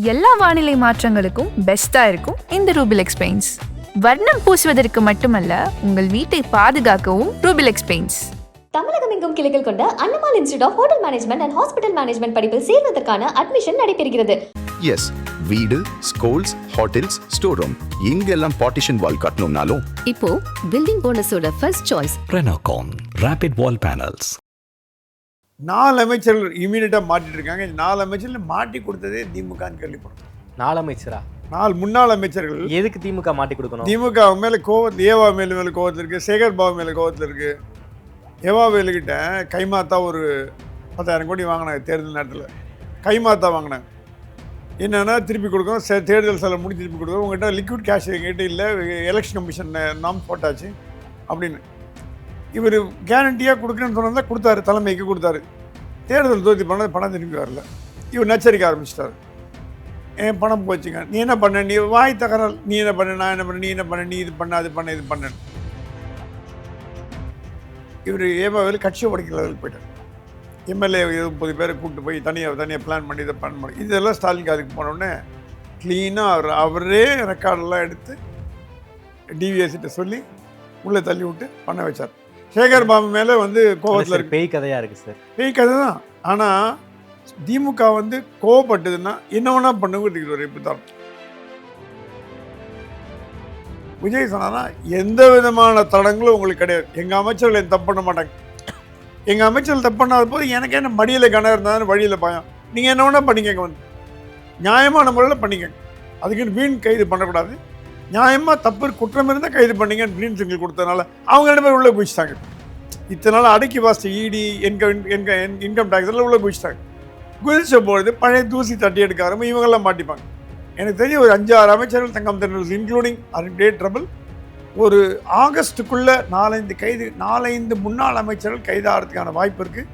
எல்லா வானிலை மாற்றங்களுக்கும் பெஸ்டா இருக்கும் இந்த ரூபிலெக்ஸ் பெயிண்ட்ஸ். வர்ணம் பூசுவதற்கு மட்டுமல்ல, உங்கள் வீட்டை பாதுகாக்கவும் ரூபிலெக்ஸ் பெயிண்ட்ஸ். தமிழகம் எங்கும் கிளைகள் கொண்ட Annamal institute of hotel management and hospital management படிப்பில் சேர்வதற்கான அட்மிஷன் நடைபெறுகிறது. எஸ், வீடு, ஸ்கூல்ஸ், ஹோட்டல்ஸ், ஸ்டோர் ரூம் இங்கெல்லாம் பார்ட்டிஷன் வால் கட்டணும்னாலும் இப்போ பில்டிங் போனஸோட first choice Renocon rapid wall panels. 4 அமைச்சர்கள் இமீடியட்டாக மாட்டிட்டு இருக்காங்க. 4 அமைச்சர்கள் மாட்டி கொடுத்ததே திமுகன்னு கேள்விப்படுறோம். 4 அமைச்சரா? 4 முன்னாள் அமைச்சர்கள். எதுக்கு திமுக மாட்டி கொடுக்கணும்? திமுக மேலே கோவத்தில், ஏவா மேலே கோவத்தில் இருக்குது, சேகர் பாபு மேலே கோவத்தில் இருக்குது. ஏவா வேலுக்கிட்ட கைமாத்தா ஒரு 10,000 கோடி வாங்கினாங்க தேர்தல் நேரத்தில். கைமாத்தா வாங்கினாங்க. என்னென்னா திருப்பி கொடுக்கணும், தேர்தல் செலவு முடிஞ்சு திருப்பி கொடுக்கணும். உங்கள்கிட்ட லிக்விட் கேஷ் எங்கிட்ட இல்லை, எலெக்ஷன் கமிஷன் நாம் போட்டாச்சு அப்படின்னு. இவர் கேரண்டியாக கொடுக்குறேன்னு சொன்னால் கொடுத்தாரு, தலைமைக்கு கொடுத்தாரு. தேர்தல் தோற்றி பண்ணது பணம் திரும்பி வரல. இவர் நச்சரிக்க ஆரம்பிச்சிட்டார். என் பணம் போச்சுங்க, நீ என்ன பண்ண, நீ வாய் தகரால், நீ என்ன பண்ண, நான் என்ன பண்ண, நீ என்ன பண்ண, நீ இது பண்ண, அது பண்ண, இது பண்ண. இவர் ஏமாவில் கட்சியை உடைக்கிற லெவலுக்கு போயிட்டார். எம்எல்ஏ 30 பேரை கூப்பிட்டு போய் தனியாக பிளான் பண்ணி இதை பண்ண முடியும். இதெல்லாம் ஸ்டாலினுக்கு அதுக்கு போனோடனே க்ளீனாக அவரே ரெக்கார்டெல்லாம் எடுத்து டிவிஎஸ்கிட்ட சொல்லி உள்ளே தள்ளி விட்டு பண்ண வச்சார். சேகர் பாபு மேலே கோவத்தில் இருக்கு. பேய் கதையாக இருக்குது சார். பேய் கதை தான். ஆனால் திமுக கோவப்பட்டதுன்னா என்ன வேணா பண்ணுங்கிறதுக்கு ஒரு இப்படி தான். விஜய் சொன்னா எந்த விதமான தடங்களும் உங்களுக்கு கிடையாது. எங்கள் அமைச்சர்கள் என் தப்பு பண்ண மாட்டாங்க. எங்கள் அமைச்சர்கள் தப்பு பண்ணாத போது எனக்கு என்ன மடியில் கணம் இருந்தாலும் வழியில் பயம். நீங்கள் என்ன வேணா பண்ணிக்கங்க, நியாயமான முறையில் பண்ணிக்கங்க. அதுக்குன்னு வீண் கைது பண்ணக்கூடாது. நியாயமாக தப்பு குற்றம் இருந்தால் கைது பண்ணிங்க. க்ரீன் சிங்கிள் கொடுத்ததுனால அவங்க 2 பேர் உள்ளே குதிச்சிட்டாங்க. இத்தனை நாள் அடக்கி வாசிச்சு இடி இன்கம் டேக்ஸ் எல்லாம் உள்ளே குதிச்சிட்டாங்க. குதிச்ச பொழுது பழைய தூசி தட்டி எடுக்க ஆரம்பி இவங்கெல்லாம் மாட்டிப்பாங்க. எனக்கு தெரிஞ்ச ஒரு 5-6 அமைச்சர்கள் Thangam Thennarasu including great trouble. ஒரு ஆகஸ்டுக்குள்ளே 4-5 முன்னாள் அமைச்சர்கள் கைதாகிறதுக்கான வாய்ப்பு இருக்குது.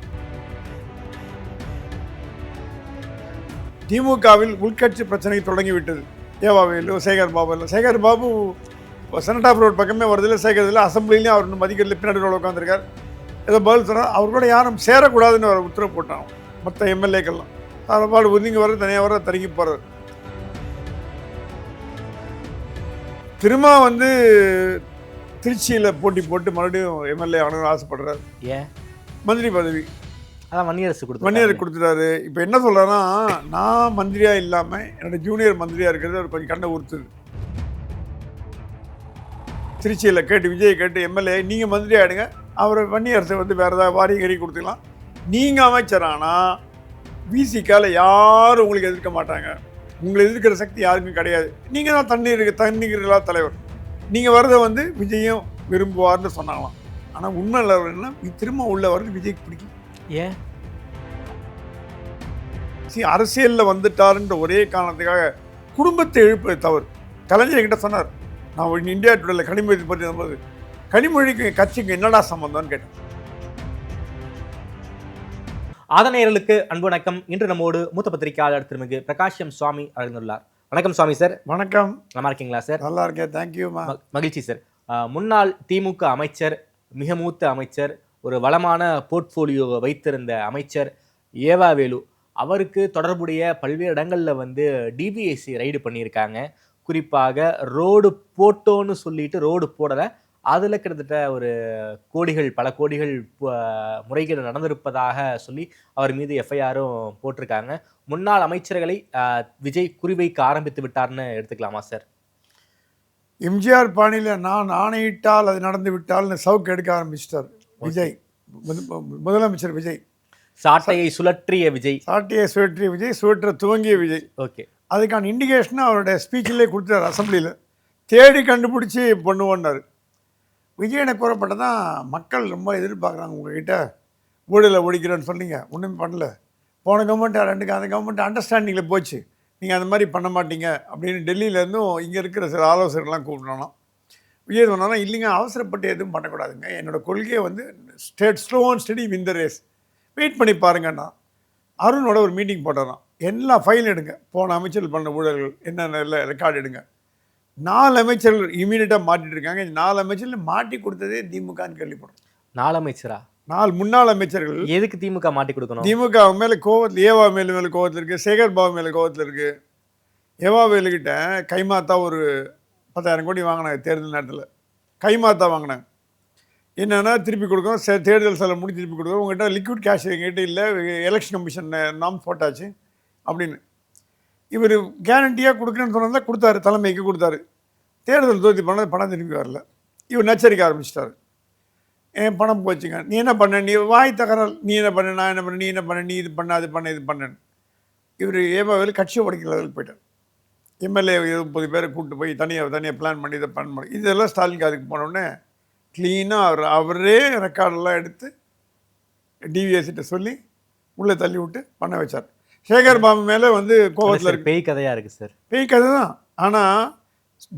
திமுகவில் உள்கட்சி பிரச்சனை தொடங்கிவிட்டது. ஏவாவேலு, சேகர் பாபு இல்லை. சேகர் பாபு செனட் ஆஃப் ரோட் பக்கமே வருதில்லை, சேகரதில்லை. அசம்பிளிலையும் அவர் மதிக்கிறதுல பின்னாடி உட்காந்துருக்கார். ஏதோ பதில் சொன்னார். அவர் கூட யாரும் சேரக்கூடாதுன்னு அவர் உத்தரவு போட்டாங்க. மற்ற எம்எல்ஏக்கெல்லாம் அவர்பாடு ஒதுங்கி வர, தனியாக வர, தருங்கி போகிறார். திரும்ப திருச்சியில் போட்டி போட்டு மறுபடியும் எம்எல்ஏ ஆகணும்னு ஆசைப்படுறாரு. ஏன்? மந்திரி பதவி அதான் வன்னியரசு கொடுத்துட்டாரு. இப்போ என்ன சொல்கிறேன்னா, நான் மந்திரியாக இல்லாமல் என்னோடய ஜூனியர் மந்திரியாக இருக்கிறது அவர் கொஞ்சம் கண்ணை உறுத்துது. திருச்சியில் விஜயை கேட்டு எம்எல்ஏ நீங்கள் மந்திரி ஆகிடுங்க, அவரை வன்னியரசை வேறு ஏதாவது வாரியகரி கொடுத்துக்கலாம். நீங்கள் அமைச்சரானா விசிகால யாரும் உங்களுக்கு எதிர்க்க மாட்டாங்க. உங்களை எதிர்க்கிற சக்தி யாருக்கும் கிடையாது. நீங்கள் தான் தண்ணீர்களா தலைவர். நீங்கள் வரதை விஜயும் விரும்புவார்னு சொன்னாங்களாம். ஆனால் உண்மை இல்லைன்னா திரும்ப உள்ள வர்றது விஜய்க்கு பிடிக்கும். ஏன்? அரசியலில் வந்துட்டாருன்ற ஒரே காரணத்துக்காக குடும்பத்தை எழுப்பது தவறு. கலைஞர் கிட்ட சொன்னார், நான் இந்தியா டுடேல கனிமொழி பற்றி சொல்லும்போது, கனிமொழிக்கு கட்சிக்கு என்னடா சம்பந்தம்னு கேட்டேன். ஆதனையர்களுக்கு அன்பு வணக்கம். இன்று நம்மோடு மூத்த பத்திரிகையாளர் திருமிகு பிரகாஷ் எம் சுவாமி அழைந்துள்ளார். வணக்கம் சுவாமி சார். வணக்கம். நல்லா இருக்கீங்களா சார்? நல்லா இருக்கேன், தேங்க்யூ. மகிழ்ச்சி சார். முன்னாள் திமுக அமைச்சர், மிக மூத்த அமைச்சர், ஒரு வளமான போர்ட்ஃபோலியோ வைத்திருந்த அமைச்சர் ஏவாவேலு அவருக்கு தொடர்புடைய பல்வேறு இடங்களில் டிபிஎஸ்சி ரைடு பண்ணியிருக்காங்க. குறிப்பாக ரோடு போட்டோன்னு சொல்லிட்டு ரோடு போடலை, அதில் கிட்டத்தட்ட ஒரு பல கோடிகள் முறைகேடு நடந்திருப்பதாக சொல்லி அவர் மீது எஃப்ஐஆரும் போட்டிருக்காங்க. முன்னாள் அமைச்சர்களை விஜய் குறிவைக்க ஆரம்பித்து விட்டார்னு எடுத்துக்கலாமா சார்? எம்ஜிஆர் பாணியில் நான் ஆணையிட்டால் அது நடந்து விட்டால்னு சவுக்கு எடுக்க ஆரம்பிச்சிட்டார் விஜய். முதலமைச்சர் விஜய் சாட்டையை சுழற்றிய விஜய், சுழற்ற துவங்கிய விஜய். ஓகே, அதுக்கான இண்டிகேஷனை அவருடைய ஸ்பீச்சிலே கொடுத்தார். அசம்பிளியில் தேடி கண்டுபிடிச்சி பண்ணுவோன்னாரு. விஜயனை கூறப்பட்டதான் மக்கள் ரொம்ப எதிர்பார்க்குறாங்க. உங்ககிட்ட ஊழலை ஒழிக்கிறேன்னு சொன்னீங்க, ஒன்றுமே பண்ணல. போன கவர்மெண்ட் அந்த கவர்மெண்ட் அண்டர்ஸ்டாண்டிங்கில் போச்சு, நீங்கள் அந்த மாதிரி பண்ண மாட்டீங்க அப்படின்னு டெல்லியிலேருந்தும் இங்கே இருக்கிற சில ஆலோசகர்கள்லாம் கூப்பிட்டோம். விஜய் சொன்னாங்கன்னா, இல்லைங்க அவசரப்பட்டு எதுவும் பண்ணக்கூடாதுங்க, என்னோடய கொள்கையை slow and steady win the race, wait பண்ணி பாருங்கன்னா. அருணோட ஒரு மீட்டிங் போட்டாராம். எல்லா ஃபைல் எடுங்க, போன அமைச்சர்கள் பண்ண ஊழல்கள் என்னென்ன ரெக்கார்டு எடுங்க. 4 அமைச்சர்கள் இமீடியட்டாக மாட்டிட்டு இருக்காங்க. 4 அமைச்சர்கள் மாட்டி கொடுத்ததே திமுகன்னு கேள்விப்படுறோம். 4 அமைச்சரா? 4 முன்னாள் அமைச்சர்கள். எதுக்கு திமுக மாட்டி கொடுக்கணும்? திமுக மேலே கோவத்தில், ஏவா மேலே கோவத்தில் இருக்குது, சேகர் பாபு மேலே கோவத்தில் இருக்குது. ஏவாவேலுக்கிட்ட கைமாத்தா ஒரு 10,000 கோடி வாங்கினாங்க தேர்தல் நேரத்தில். கைமாத்தா வாங்கினாங்க. என்னென்னா திருப்பி கொடுக்குறோம், தேர்தல் செலவு முடி திருப்பி கொடுக்குறோம், உங்கள்கிட்ட லிக்விட் கேஷ் எங்ககிட்ட இல்லை, எலெக்ஷன் கமிஷன் நாம் போட்டாச்சு அப்படின்னு. இவர் கேரண்டியாக கொடுக்குறேன்னு சொன்னதான் கொடுத்தாரு, தலைமைக்கு கொடுத்தாரு. தேர்தல் தோற்றி பண்ணது பணம் திரும்பி வரல. இவர் நச்சரிக்க ஆரம்பிச்சிட்டாரு. என் பணம் போச்சுங்க, நீ என்ன பண்ண, நீ வாய் தகராறு, நீ என்ன பண்ண, நான் என்ன பண்ண, நீ என்ன பண்ண, நீ இது பண்ண, அது பண்ண, இது பண்ணேன்னு. இவர் ஏவாவேலு கட்சியை உடைக்கிற லெவலுக்கு போயிட்டார். எம்எல்ஏ 30 பேரை கூப்பிட்டு போய் தனியாக பிளான் பண்ணி இதை பண்ண இதெல்லாம் ஸ்டாலினுக்கு அதுக்கு போனோடனே க்ளீனாக அவரே ரெக்கார்டெல்லாம் எடுத்து டிவிஎஸ்கிட்ட சொல்லி உள்ளே தள்ளி விட்டு பண்ண வச்சார். சேகர் பாபு மேலே வந்து கோவத்தில் இருக்கு. பேய் கதையாக இருக்குது சார். பேய் கதை தான். ஆனால்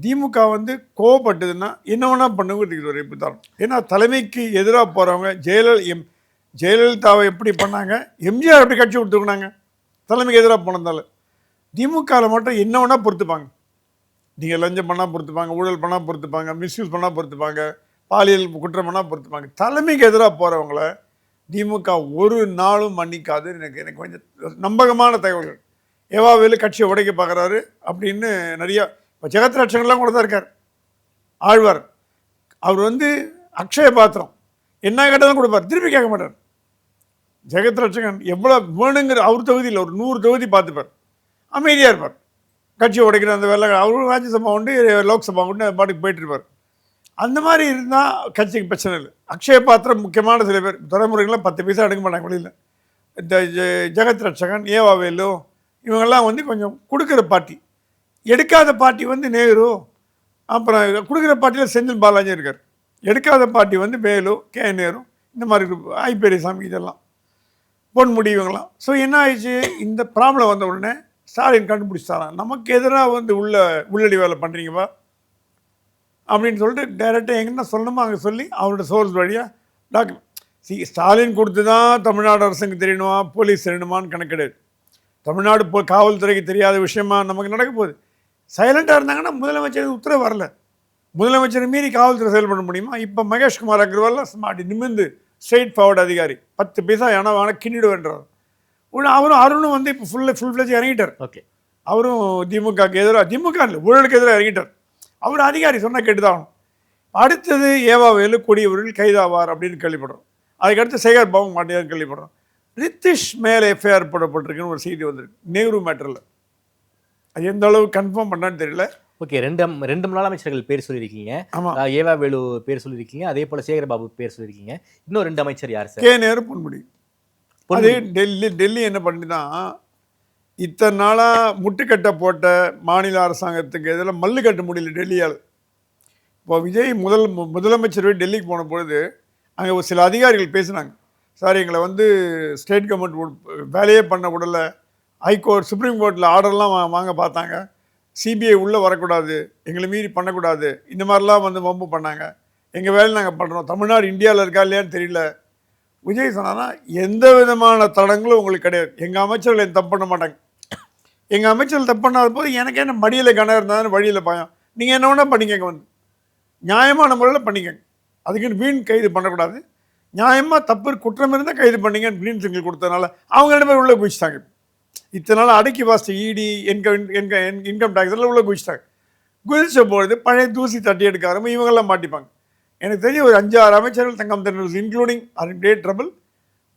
திமுக வந்து கோவப்பட்டதுன்னா என்ன வேணா பண்ணுங்கிறதுக்கு ஒரு எப்படி தரும். ஏன்னா தலைமைக்கு எதிராக போகிறவங்க ஜெயலலிதாவை எப்படி பண்ணாங்க, எம்ஜிஆர் எப்படி கட்சி கொடுத்துருக்குனாங்க தலைமைக்கு எதிராக போனதால. திமுகவில் மட்டும் என்ன வேணா பொறுத்துப்பாங்க. நீங்கள் லஞ்சம் பண்ணால் பொறுத்துப்பாங்க, ஊழல் பண்ணால் பொறுத்துப்பாங்க, மிஸ்யூஸ் பண்ணால் பொறுத்துப்பாங்க, பாலியல் குற்றம் பண்ணால் பொறுத்துப்பாங்க. தலைமைக்கு எதிராக போகிறவங்கள திமுக ஒரு நாளும் மன்னிக்காது. எனக்கு கொஞ்சம் நம்பகமான தகவல்கள். ஏவாவேலு கட்சியை உடைக்க பார்க்குறாரு அப்படின்னு நிறையா. இப்போ ஜெகத் ரட்சகன்லாம் கூட தான் இருக்கார். ஆழ்வார் அவர் வந்து அக்ஷய பாத்திரம் என்ன கேட்டாலும் கொடுப்பார், திருப்பி கேட்க மாட்டார். ஜெகத் ரட்சகன் எவ்வளோ வேணுங்கிற அவர் தொகுதியில் ஒரு 100 தொகுதி பார்த்துப்பார், அமைதியாக இருப்பார். கட்சியை உடைக்கிற அந்த வேலை அவரும் ராஜ்யசபா உண்டு, லோக்சபா உண்டு, பாட்டுக்கு போயிட்டு இருப்பார். அந்த மாதிரி இருந்தால் கட்சிக்கு பிரச்சனை இல்லை. அக்ஷய பாத்திரம் முக்கியமான சில பேர் தலைமுறைகள்லாம் 10 பைசா எடுக்க மாட்டாங்க வெளியில். இந்த ஜெகத் ரட்சகன், ஏவாவேலு இவங்கெல்லாம் வந்து கொஞ்சம் கொடுக்குற பார்ட்டி. எடுக்காத பார்ட்டி வந்து நேரு, அப்புறம் கொடுக்குற பார்ட்டியில் செந்தில் பாலாஜி இருக்கார். எடுக்காத பார்ட்டி வந்து வேலு, கே நேரு, இந்த மாதிரி ஐ பெரியசாமி, இதெல்லாம் பொன்முடி, இவங்கெல்லாம். ஸோ என்ன ஆயிடுச்சு, இந்த ப்ராப்ளம் வந்த உடனே ஸ்டாலின் கண்டுபிடிச்சாராம், நமக்கு எதிராக வந்து உள்ளடி வேலை பண்ணுறீங்கப்பா அப்படின்னு சொல்லிட்டு டைரெக்டாக எங்கன்னா சொல்லணுமோ அங்கே சொல்லி அவரோட சோர்ஸ் வழியாக டாக்குமெண்ட் ஸ்டாலின் கொடுத்து தான் தமிழ்நாடு அரசுக்கு தெரியணுமா, போலீஸ் தெரியணுமான்னு கணக்கு கிடையாது. தமிழ்நாடு காவல்துறைக்கு தெரியாத விஷயமா நமக்கு நடக்க போகுது. சைலண்ட்டாக இருந்தாங்கன்னா முதலமைச்சருக்கு உத்தரவு வரல. முதலமைச்சரை மீறி காவல்துறை செயல்பட முடியுமா? இப்போ மகேஷ்குமார் அக்ரவால் ஸ்மார்ட் நிமிர்ந்து ஸ்ட்ரெயிட் ஃபார்வர்டு அதிகாரி 10 பைசா ஏன்னா வேணால் கிண்ணிடுவேன்றார். அவரும் அருணும் வந்து இப்போ ஃபுல் ஃப்ளெஜ் இறங்கிட்டார். ஓகே, அவரும் திமுகக்கு எதிராக, திமுக இல்லை ஊழலுக்கு எதிராக இறங்கிட்டார். அவர் அதிகாரி சொன்னால் கேட்டுதான் ஆகணும். அடுத்தது ஏவாவேலு கொடியவர்கள் கைதாவார் அப்படின்னு கேள்விப்படுறோம். அதுக்கடுத்து சேகர் பாபு மாட்டியார் கேள்விப்படுறோம். ரித்திஷ் மேலே எஃப்ஐஆர் போடப்பட்டிருக்குன்னு ஒரு செய்தி வந்திருக்கு நேரு மேட்டரில். அது எந்த அளவு கன்ஃபார்ம் பண்ணான்னு தெரியல. ஓகே, ரெண்டு முன்னாள் அமைச்சர்கள் பேர் சொல்லியிருக்கீங்க. ஆமாம், ஏவாவேலு பேர் சொல்லியிருக்கீங்க, அதே போல் சேகர் பாபு பேர் சொல்லியிருக்கீங்க. இன்னும் 2 அமைச்சர் யார் சார்? கே நேரு, பொன்முடி. அது டெல்லி என்ன பண்ணிதான் இத்தனை நாளாக முட்டுக்கட்டை போட்ட மாநில அரசாங்கத்துக்கு இதில் மல்லு கட்ட முடியல டெல்லியால். இப்போ விஜய் முதலமைச்சர் டெல்லிக்கு போன பொழுது அங்கே ஒரு சில அதிகாரிகள் பேசினாங்க, சார் எங்களை வந்து ஸ்டேட் கவர்மெண்ட் வேலையே பண்ண விடல, ஹைகோர்ட் சுப்ரீம் கோர்ட்டில் ஆர்டர்லாம் வாங்க பார்த்தாங்க, சிபிஐ உள்ளே வரக்கூடாது, எங்களை மீறி பண்ணக்கூடாது, இந்த மாதிரிலாம் வந்து வம்பு பண்ணாங்க, எங்கள் வேலையை நாங்கள் பண்ணுறோம், தமிழ்நாடு இந்தியாவில் இருக்கா இல்லையான்னு தெரியல. விஜய் சொன்னான்னா எந்த விதமான தடங்களும் உங்களுக்கு கிடையாது, எங்கள் அமைச்சர்கள் என் தப்பு பண்ண மாட்டாங்க, எங்கள் அமைச்சர்கள் தப்பு பண்ணாத போது எனக்கு என்ன மடியில் கணம் இருந்தாலும் வழியில் பயம், நீங்கள் என்ன வேணால் பண்ணிக்கங்க, வந்து நியாயமான முறையில் பண்ணிக்கங்க, அதுக்குன்னு வீண் கைது பண்ணக்கூடாது, நியாயமாக தப்பு குற்றம் இருந்தால் கைது பண்ணிங்கன்னு க்ரீன் சிக்னல் கொடுத்ததுனால அவங்க 2 பேர் உள்ளே குதிச்சிட்டாங்க. இத்தனை நாள் அடக்கி வாசித்த இடி இன்கம் டேக்ஸ் எல்லாம் உள்ளே குதிச்சிட்டாங்க. குதிச்ச பொழுது பழைய தூசி தட்டி எடுக்க ஆரம்பி இவங்கெல்லாம் மாட்டிப்பாங்க. எனக்கு தெரிஞ்ச ஒரு 5-6 அமைச்சர்கள் தங்கம் தென்னரசு இன்க்ளூடிங் ஆர் இன் கிரேட் ட்ரபிள்.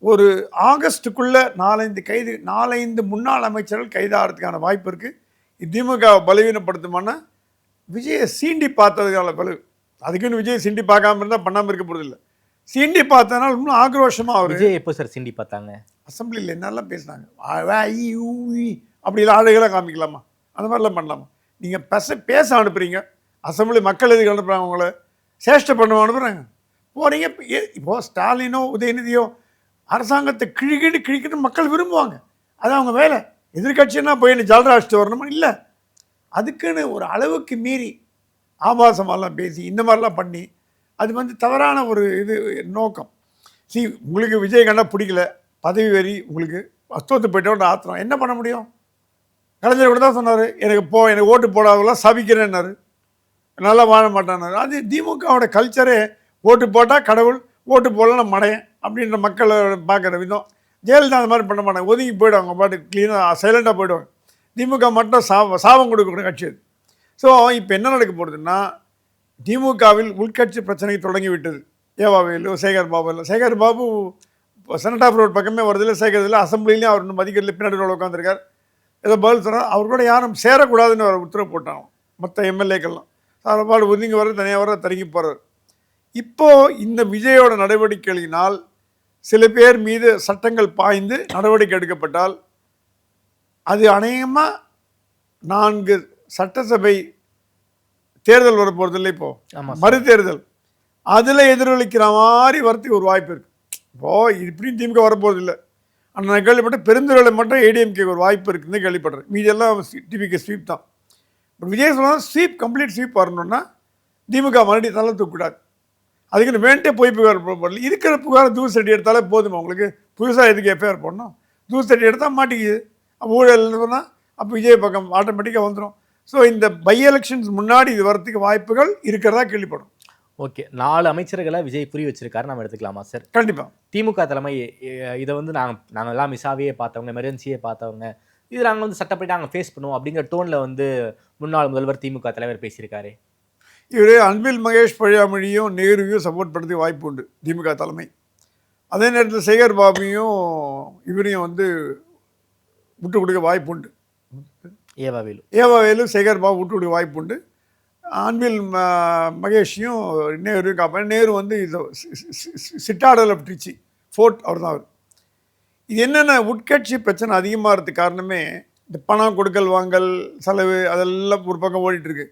ஒரு ஆகஸ்ட்டுக்குள்ளே 4-5 முன்னாள் அமைச்சர்கள் கைதாகிறதுக்கான வாய்ப்பு இருக்குது. திமுக பலவீனப்படுத்துமானா விஜயை சீண்டி பார்த்ததுக்கான பலு. அதுக்குன்னு விஜய் சீண்டி பார்க்காம இருந்தால் பண்ணாமல் இருக்க போகிறதில்லை. சீண்டி பார்த்தனால இன்னும் ஆக்ரோஷமாக அவர். விஜய் எப்போ சார் சீண்டி பார்த்தாங்க? அசம்பிளியில் என்னெல்லாம் பேசினாங்க, அப்படிலாம் ஆளுகளாக காமிக்கலாமா, அந்த மாதிரிலாம் பண்ணலாமா? நீங்கள் பேச அனுப்புகிறீங்க, அசம்பிளி மக்கள் எதுக்கு அனுப்புகிறாங்க, உங்களை சேஷ்டை பண்ண அனுப்புகிறாங்க. போகிறீங்க இப்போது ஸ்டாலினோ உதயநிதியோ அரசாங்கத்தை கிழிக்கிட்டு மக்கள் விரும்புவாங்க, அது அவங்க வேலை. எதிர்கட்சின்னா போய் என்ன ஜல்ராஷ்டு வரணுமா? இல்லை, அதுக்குன்னு ஒரு அளவுக்கு மீறி ஆபாசமாலாம் பேசி இந்த மாதிரிலாம் பண்ணி அது வந்து தவறான ஒரு நோக்கம். உங்களுக்கு விஜய் கண்டா பிடிக்கல, பதவி வெறி உங்களுக்கு அஸ்தோத்து போயிட்டோன்னு ஆத்திரம், என்ன பண்ண முடியும்? கலைஞர் கூட தான் சொன்னார், எனக்கு ஓட்டு போடாதெல்லாம் சபிக்கிறேன்னாரு, நல்லா வாழ மாட்டானாரு. அது திமுகவோட கல்ச்சரே, ஓட்டு போட்டால் கடவுள், ஓட்டு போடலாம் மடையன் அப்படின்ற மக்களை பார்க்குற விதம். ஜெயலலிதா அந்த மாதிரி பண்ண மாட்டாங்க, ஒதுங்கி போய்டுவாங்க, பாட்டு க்ளீனாக சைலண்டாக போய்டுவாங்க. திமுக மட்டும் சாபம் கொடுக்கக்கூடிய கட்சி அது. ஸோ இப்போ என்ன நடக்க போகிறதுன்னா, திமுகவில் உள்கட்சி பிரச்சனை தொடங்கி விட்டது. ஏவாவேலு, சேகர் பாபு இல்லை. சேகர் பாபு செனட் ஆஃப் ரோட் பக்கமே வருதில்லை, சேர்க்கறதில்லை, அசம்பிளிலையும் அவர் இன்னும் மதிக்கிறதுல பின்னாடி உட்காந்துருக்கார். ஏதோ பதில் சொல்கிறார். அவர் கூட யாரும் சேரக்கூடாதுன்னு அவர் உத்தரவு போட்டாங்க மற்ற எம்எல்ஏக்கள்லாம். சாரப்பாடு ஒதுங்கி வர தனியாக வர தருங்கி போகிறார். இப்போது இந்த விஜயோட நடவடிக்கைகளினால் சில பேர் மீது சட்டங்கள் பாய்ந்து நடவடிக்கை எடுக்கப்பட்டால் அது அநேகமாக 4 சட்டசபை தேர்தல் வரப்போகிறதில்லை. இப்போது மறுதேர்தல் அதில் எதிரொலிக்கிற மாதிரி வரத்துக்கு ஒரு வாய்ப்பு இருக்குது. இப்போது இப்படியும் திமுக வரப்போகிறது இல்லை. ஆனால் நான் கேள்விப்பட்ட பெருந்துறையில் மட்டும் ஏடிஎம்கே ஒரு வாய்ப்பு இருக்குதுன்னு கேள்விப்படுறேன். மீதெல்லாம் டிவிக்கு ஸ்வீப் தான். பட் விஜய் சொன்னால் ஸ்வீப், கம்ப்ளீட் ஸ்வீப் வரணுன்னா திமுக மறுபடியும் தலை தூக்கக்கூடாது. அதுக்குன்னு வேண்டே போய் புகார் போடல. இருக்கிற புகாரை தூசடி எடுத்தாலே போதுமா உங்களுக்கு? புதுசாக எதுக்கு எஃப்ஐஆர் போடணும்? தூசடி எடுத்தால் மாட்டிக்குது. ஊழல்னு சொன்னால் அப்போ விஜய் பக்கம் ஆட்டோமேட்டிக்காக வந்துடும். ஸோ இந்த பை எலெக்ஷன்ஸ் முன்னாடி இது வரத்துக்கு வாய்ப்புகள் இருக்கிறதா கேள்விப்படும். ஓகே, 4 அமைச்சர்களை விஜய் புரிய வச்சிருக்காரு, நம்ம எடுத்துக்கலாமா சார்? கண்டிப்பாக. திமுக தலைமை இதை வந்து நாங்கள் எல்லாம் மிசாவையே பார்த்தவங்க, எமர்ஜென்சியே பார்த்தவங்க, இது நாங்கள் வந்து சட்டப்படி நாங்கள் ஃபேஸ் பண்ணுவோம் அப்படிங்கிற டோனில் வந்து முன்னாள் முதல்வர் திமுக தலைவர் பேசியிருக்காரு. இவர் அன்பில் மகேஷ் பொய்யாமொழியும் நேருவையும் சப்போர்ட் பண்ணுறதுக்கு வாய்ப்பு உண்டு திமுக தலைமை. அதே நேரத்தில் சேகர் பாபுவையும் இவரையும் வந்து விட்டு கொடுக்க வாய்ப்பு உண்டு. ஏவாவேலு சேகர் பாபு விட்டு கொடுக்க வாய்ப்பு உண்டு. அன்பில் மகேஷையும் நேருவையும் காப்பாங்க. நேரு வந்து இது சிட்டாடல் ஆஃப் ட்ரிச்சி ஃபோர்ட் அவர் தான். அவர் இது என்னென்ன உட்கட்சி பிரச்சனை அதிகமாகிறதுக்கு காரணமே இந்த பணம் கொடுக்கல் வாங்கல் செலவு அதெல்லாம் ஒரு பக்கம் ஓடிட்டுருக்கு.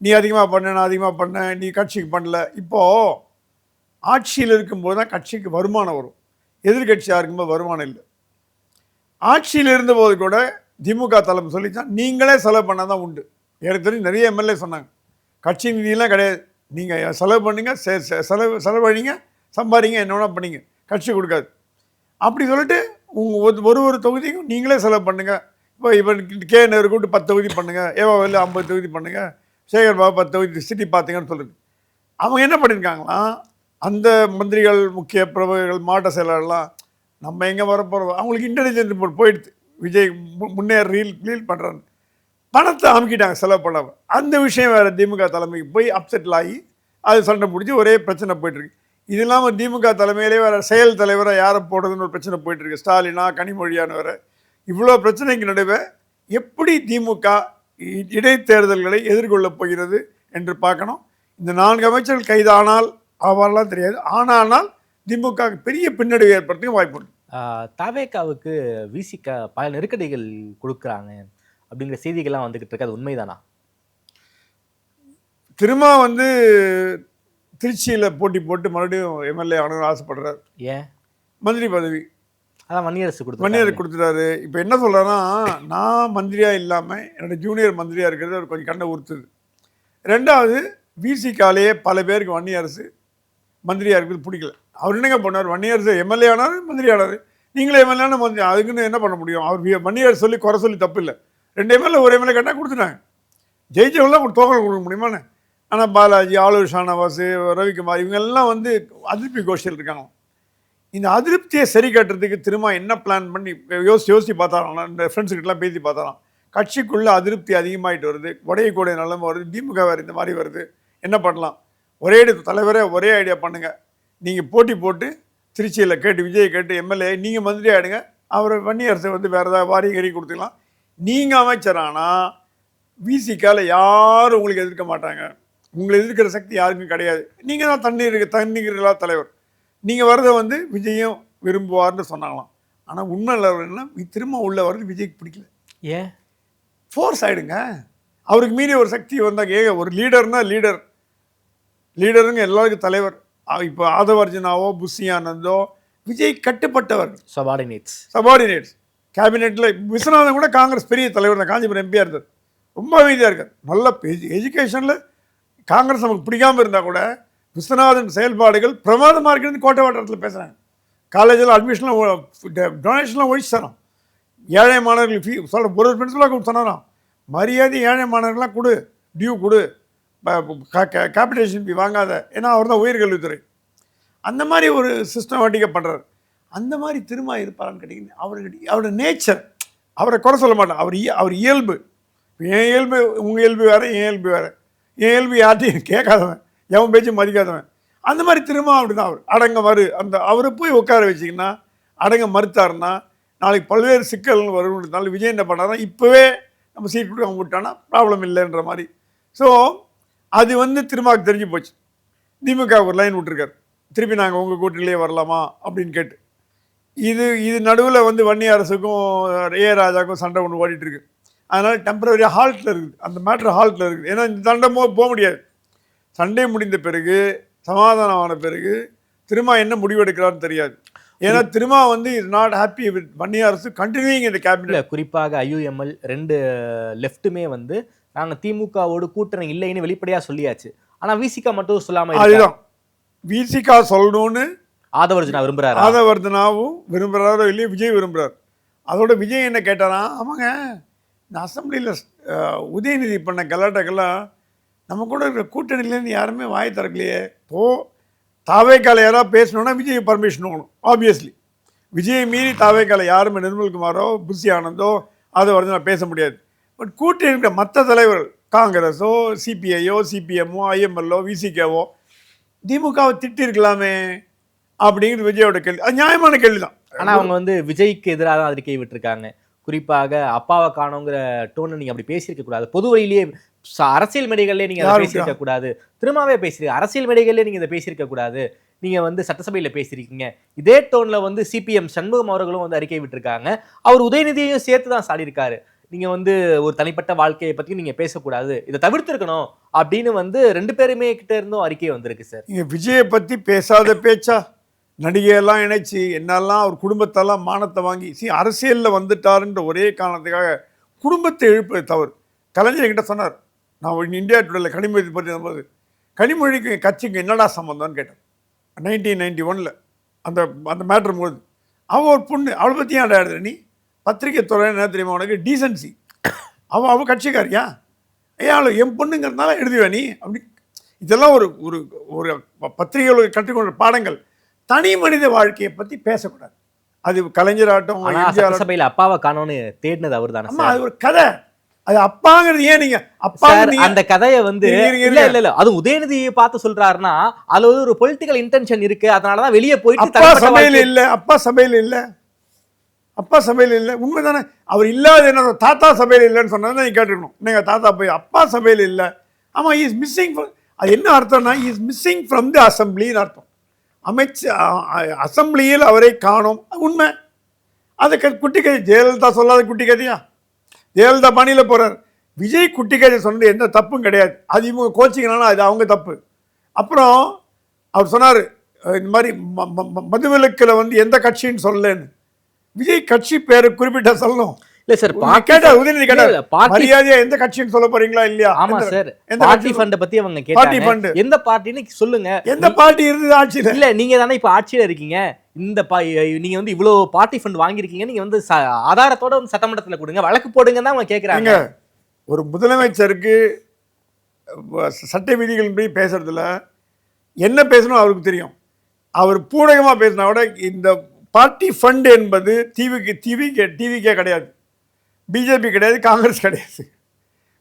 நீ அதிகமாக பண்ண, நான் அதிகமாக பண்ணேன், நீ கட்சிக்கு பண்ணல. இப்போது ஆட்சியில் இருக்கும்போது தான் கட்சிக்கு வருமானம் வரும். எதிர்கட்சியாக இருக்கும்போது வருமானம் இல்லை. ஆட்சியில் இருந்தபோது கூட திமுக தலைமை சொல்லிச்சான் நீங்களே செலவு பண்ணால் தான் உண்டு. எனக்கு தெரிஞ்சு நிறைய எம்எல்ஏ சொன்னாங்க கட்சி நிதியெல்லாம் கிடையாது, நீங்கள் செலவு பண்ணுங்க, செலவழிங்க, சம்பாதிங்க, என்ன வேணால் பண்ணிங்க, கட்சி கொடுக்காது அப்படி சொல்லிட்டு உங்கள் ஒரு தொகுதிக்கும் நீங்களே செலவு பண்ணுங்கள். இப்போ இவன் கே நேரு கூட்டு 10 தொகுதி பண்ணுங்கள், ஏவாவேலு 50 தொகுதி பண்ணுங்கள், சேகர் பாபு 10 தொகுதி சிட்டி பார்த்தீங்கன்னு சொல்லுது. அவங்க என்ன பண்ணியிருக்காங்களா, அந்த மந்திரிகள், முக்கிய பிரபுகள், மாவட்ட செயலாளர்லாம் நம்ம எங்கே வரப்போகிறோம், அவங்களுக்கு இன்டெலிஜென்ஸ் போயிடுது. விஜய் முன்னேற ரீல் பண்ணுறான்னு பணத்தை அமுக்கிட்டாங்க செலவு பண்ணாமல். அந்த விஷயம் வேறு திமுக தலைமைக்கு போய் அப்செட்டில் ஆகி அது சண்டை பிடிச்சி ஒரே பிரச்சனை போயிட்டுருக்கு. இது இல்லாமல் திமுக தலைமையிலே வேறு செயல் தலைவராக யாரை போடுறதுன்னு ஒரு பிரச்சனை போயிட்டுருக்கு. ஸ்டாலினா, கனிமொழியான வேறு. இவ்வளோ பிரச்சனைக்கு நடுவே எப்படி திமுக இடைத்தேர்தல்களை எதிர்கொள்ளப் போகிறது என்று பார்க்கணும். இந்த 4 அமைச்சர்கள் கைதானால் அவரெல்லாம் தெரியாது. ஆனால் திமுக பெரிய பின்னடைவு ஏற்படுறதுக்கு வாய்ப்பு உண்டு. தவேகாவுக்கு விசிக பல நெருக்கடிகள் கொடுக்குறாங்க அப்படிங்கிற செய்திகள்லாம் வந்துக்கிட்டு இருக்கு, அது உண்மைதானா? திரும்ப வந்து திருச்சியில் போட்டி போட்டு மறுபடியும் எம்எல்ஏ ஆகணும்னு ஆசைப்படுறாரு. ஏன்? மந்திரி பதவி அதான் மணியரசு கொடுத்துட்டாரு. இப்போ என்ன சொல்கிறேன்னா, நான் மந்திரியாக இல்லாமல் என்னோடய ஜூனியர் மந்திரியாக இருக்கிறது அவர் கொஞ்சம் கண்ணை உறுத்துது. 2வது விசிகாலேயே பல பேருக்கு வன்னியரசு மந்திரியாக இருக்கிறது பிடிக்கல. அவர் என்னங்க பண்ணார், வன்னியரசு எம்எல்ஏ ஆனார், மந்திரி ஆனார். நீங்களே எம்எல்ஏனா மந்திரி, அதுக்குன்னு என்ன பண்ண முடியும்? அவர் வன்னியரசு சொல்லி குறை சொல்லி தப்பு இல்லை. 2 எம்எல்ஏ ஒரு எம்எல்ஏ கட்டால் கொடுத்துட்டாங்க. ஜெயிச்சவங்களாம் தோகல் கொடுக்க முடியுமாண்ணே? ஆனால் பாலாஜி, ஆளூர் ஷானவாஸ், ரவிக்குமார் இவங்கெல்லாம் வந்து அதிருப்தி கோஷ்டியில் இருக்காங்க. இந்த அதிருப்தியை சரி கட்டுறதுக்கு திரும்ப என்ன பிளான் பண்ணி யோசித்து பார்த்தாராம். இந்த ஃப்ரெண்ட்ஸுக்கிட்டலாம் பேசி பார்த்தாராம். கட்சிக்குள்ளே அதிருப்தி அதிகமாகிட்டு வருது, உடையக்கூடிய நிலைமை வருது, திமுக வேறு இந்த மாதிரி வருது, என்ன பண்ணலாம்? ஒரே தலைவரே ஒரே ஐடியா பண்ணுங்கள். நீங்கள் போட்டி போட்டு திருச்சியில் கேட்டு விஜய் கேட்டு எம்எல்ஏ நீங்கள் மந்திரி ஆகிடுங்க, அவரை வன்னியரசை வந்து வேறு ஏதாவது வாரிகரி கொடுத்துக்கலாம். நீங்கள் அமைச்சரானா விசிகால யாரும் உங்களுக்கு எதிர்க்க மாட்டாங்க, உங்களை எதிர்க்கிற சக்தி யாருக்கும் கிடையாது, நீங்கள் தான் தண்ணீர்களா தலைவர், நீங்கள் வரதை வந்து விஜயும் விரும்புவார்னு சொன்னாங்களாம். ஆனால் உண்மை என்ன, திரும்ப உள்ள வர்றது விஜய்க்கு பிடிக்கல. ஏன்? ஃபோர்ஸ் ஆகிடுங்க. அவருக்கு மீறி ஒரு சக்தி வந்தால் ஒரு லீடர்னா லீடருங்க எல்லாருக்கும் தலைவர். இப்போ ஆதவர்ஜனாவோ புஷி ஆனந்தோ விஜய் கட்டுப்பட்டவர், சபார்டினேட்ஸ். கேபினெட்டில் விஸ்வநாதன் கூட காங்கிரஸ் பெரிய தலைவர் தான், காஞ்சிபுரம் எம்பியாக இருந்தார், ரொம்ப அமைதியாக இருக்கார். நல்ல எஜுகேஷனில் காங்கிரஸ் நமக்கு பிடிக்காமல் இருந்தால் கூட விஸ்வநாதன் செயல்பாடுகள் பிரமாதமாக இருக்கிறது. கோட்டை வாட்டத்தில் பேசுகிறாங்க. காலேஜில் அட்மிஷன்லாம் டொனேஷன்லாம் ஒழிச்சு தரோம். ஏழை மாணவர்களுக்கு ஒரு பிரின்சிபலாக சொன்னாராம், மரியாதை ஏழை மாணவர்கள்லாம் கொடு, டியூ கொடு, கேபிடேஷன் ஃபீ வாங்காத, ஏன்னா அவர் தான் உயர்கல்வித்துறை. அந்த மாதிரி ஒரு சிஸ்டமேட்டிக்காக பண்ணுறாரு. அந்த மாதிரி திரும்ப இருப்பாரான்னு கேட்டிங்கன்னா அவரோட நேச்சர், அவரை குறை சொல்ல மாட்டேன். அவர் இயல்பு, என் இயல்பு உங்கள் இயல்பு வேறு, என் இயல்பு வேறு. என் இயல்பு யார்ட்டையும் கேட்காதவன், எவன் பேச்சும் மதிக்காதவன். அந்த மாதிரி திரும்ப அப்படி தான் அவர் அடங்க மறு. அவரை போய் உட்கார வச்சிங்கன்னா அடங்க மறுத்தாருன்னா நாளைக்கு பல்வேறு சிக்கல்கள் வரும்ன்றதுனால விஜய் என்ன பண்ணாருன்னா இப்போவே நம்ம சீட் கொடுக்க அவங்க விட்டானா ப்ராப்ளம் இல்லைன்ற மாதிரி. ஸோ அது திருமாவுக்கு தெரிஞ்சு போச்சு. திமுக ஒரு லைன் விட்டுருக்காரு, திருப்பி நாங்கள் உங்கள் கூட்டணியிலே வரலாமா அப்படின்னு கேட்டு. இது நடுவில் வன்னி அரசுக்கும் ஏ ராஜாவுக்கும் சண்டை ஒன்று ஓடிட்டுருக்கு. அதனால் டெம்பரரியாக ஹால்ட்டில் இருக்குது, அந்த மேட்ரு ஹால்ட்டில் இருக்குது. ஏன்னா இந்த சண்டை போக முடியாது. சண்டை முடிந்த பிறகு சமாதானமான பிறகு திருமா என்ன முடிவெடுக்கிறான்னு தெரியாது. ஏன்னா Thiruma is not happy with Vanni அரசு கண்டினியூயிங் இந்த கேபினட். குறிப்பாக ஐயுஎம்எல் 2 லெஃப்ட்டுமே நாங்கள் திமுகவோடு கூட்டணி இல்லைன்னு வெளிப்படையாக சொல்லியாச்சு. ஆனால் விசிகா மட்டும் சொல்லாமல், அதுதான் விசிகா சொல்லணும்னு ஆதவர்ஜனாவும் விரும்புகிறாரோ இல்லையோ விஜய் விரும்புகிறார். அதோட விஜய் என்ன கேட்டாரா, அவங்க இந்த அசம்பிளியில் உதயநிதி பண்ண கலாட்டாக்கெல்லாம் நம்ம கூட இருக்கிற கூட்டணியிலேருந்து யாருமே வாய் திறக்கலையே. தாவேக்கால யாராவது பேசணுன்னா விஜய் பர்மிஷன் வாங்கணும். ஆப்வியஸ்லி விஜயை மீறி தாவேக்கால யாருமே நிர்மல்குமாரோ புஷி ஆனந்தோ அதை பேச முடியாது. பட் கூட்டணி இருக்கிற மற்ற தலைவர்கள், காங்கிரஸோ சிபிஐயோ சிபிஎம்மோ ஐஎம்எல்லோ விசிகேவோ திமுகவை திட்டிருக்கலாமே அப்படிங்கிறது விஜயோட கேள்வி. அது நியாயமான கேள்வி தான். ஆனால் அவங்க விஜய்க்கு எதிராக தான் அறிக்கை விட்டுருக்காங்க. குறிப்பாக அப்பாவை காணோங்கிற டோனை நீங்கள் அப்படி பேசியிருக்க கூடாது. பொது வழியிலேயே அரசியல் மேடைகள்லேயே நீங்கள் அதை பேசியிருக்க கூடாது. திரும்பவே பேசுறீங்க, அரசியல் மேடைகள்லேயே நீங்கள் இதை பேசியிருக்க கூடாது. நீங்கள் சட்டசபையில் பேசியிருக்கீங்க. இதே டோனில் சிபிஎம் சண்முகம் அவர்களும் அறிக்கை விட்டுருக்காங்க. அவர் உதயநிதியையும் சேர்த்து தான் சாடியிருக்காரு. நீங்கள் ஒரு தனிப்பட்ட வாழ்க்கையை பற்றி நீங்கள் பேசக்கூடாது, இதை தவிர்த்திருக்கணும் அப்படின்னு 2 பேருமே கிட்ட இருந்தும் அறிக்கை வந்திருக்கு சார். நீங்கள் விஜயை பற்றி பேசாத பேச்சா? நடிகையெல்லாம் இணைச்சி என்னெல்லாம் அவர் குடும்பத்தெல்லாம் மானத்தை வாங்கி அரசியலில் வந்துட்டாருன்ற ஒரே காரணத்துக்காக குடும்பத்தை எழுப்பது தவறு. கலைஞர் என்கிட்ட சொன்னார், நான் இந்தியா டுடேல கனிமொழி பற்றி போது கனிமொழிக்கு கட்சிக்கு என்னடா சம்பந்தம்னு கேட்டேன். 1991 அந்த அந்த மேட்ரு போது அவள் ஒரு பொண்ணு, அவளை பற்றி ஏன்டா எழுதுற நீ? பத்திரிகை துறை என்ன தெரியுமா உனக்கு? டீசன்சி. அவள் கட்சிக்காரியா? அவளை என் பொண்ணுங்கிறதுனால எழுதுவேன் நீ அப்படி. இதெல்லாம் ஒரு ஒரு ஒரு பத்திரிகைகளுக்கு கற்றுக்கொண்ட பாடங்கள். தனி மனித வாழ்க்கையை பற்றி பேசக்கூடாது. அது கலைஞராட்டம் சபையில் அப்பாவை காணோன்னு தேடினது அவர் தானே. அது ஒரு கதை. அது அப்பாங்கிறது ஏன் நீங்க அப்பா அந்த கதையை இல்ல இல்ல இல்ல அது உதயநிதியை பார்த்து சொல்றாருன்னா அதுல ஒரு பொலிட்டிக்கல் இன்டென்ஷன் இருக்கு. அதனாலதான் வெளியே போயிட்டு அப்பா சபையில் இல்ல, அப்பா சபையில் இல்ல, அப்பா சபையில் இல்லை. உண்மைதானே? அவர் இல்லாத என்ன தாத்தா சபையில் இல்லைன்னு சொன்னதை நீங்க கேட்டுக்கணும். நீங்க தாத்தா போய் அப்பா சபையில் இல்லை. ஆமா, இஸ் மிஸ்ஸிங். அது என்ன அர்த்தம்னா இஸ் மிஸ்ஸிங் ஃப்ரம் தி அசம்பிளின்னு அர்த்தம். அசம்பிளியில் அவரை காணோம், உண்மை. அதை குட்டி கதை. ஜெயலலிதா சொல்லாத குட்டி கதையா? ஜெயலலிதா பாணியில் போகிறார். விஜய் குட்டி கதை சொன்னது எந்த தப்பும் கிடையாது. அது இவங்க கோச்சிங்கனாலும் அது அவங்க தப்பு. அப்புறம் அவர் சொன்னார் இந்த மாதிரி மதுவிலக்கில் எந்த கட்சின்னு சொல்லலன்னு. விஜய் கட்சி பேரை குறிப்பிட்ட சொல்லணும். இல்ல சார், கேட்டா உதயநிதி கேட்டா மரியாதையா எந்த கட்சின்னு சொல்ல போறீங்களா இல்லையா? ஆமா சார், பார்ட்டி ஃபண்ட் பத்தி அவங்க கேட்டாங்க. எந்த பார்ட்டின்னு சொல்லுங்க. எந்த பார்ட்டி இருந்தது ஆட்சியில? இல்ல நீங்க தானே இப்ப ஆட்சியில இருக்கீங்க. இந்த நீங்க இவ்வளவு பார்ட்டி ஃபண்ட் வாங்கியிருக்கீங்க, நீங்க ஆதாரத்தோட சட்டமன்றத்துல கொடுங்க, வழக்கு போடுங்க தான் அவங்க கேக்குறாங்க. ஒரு முதலமைச்சருக்கு சட்ட விதிகள் பேசுறதுல என்ன பேசணும் அவருக்கு தெரியும். அவர் பூடகமா பேசினா விட இந்த பார்ட்டி ஃபண்ட் என்பது டிவிக்கே கிடையாது, பிஜேபி கிடையாது, காங்கிரஸ் கிடையாது,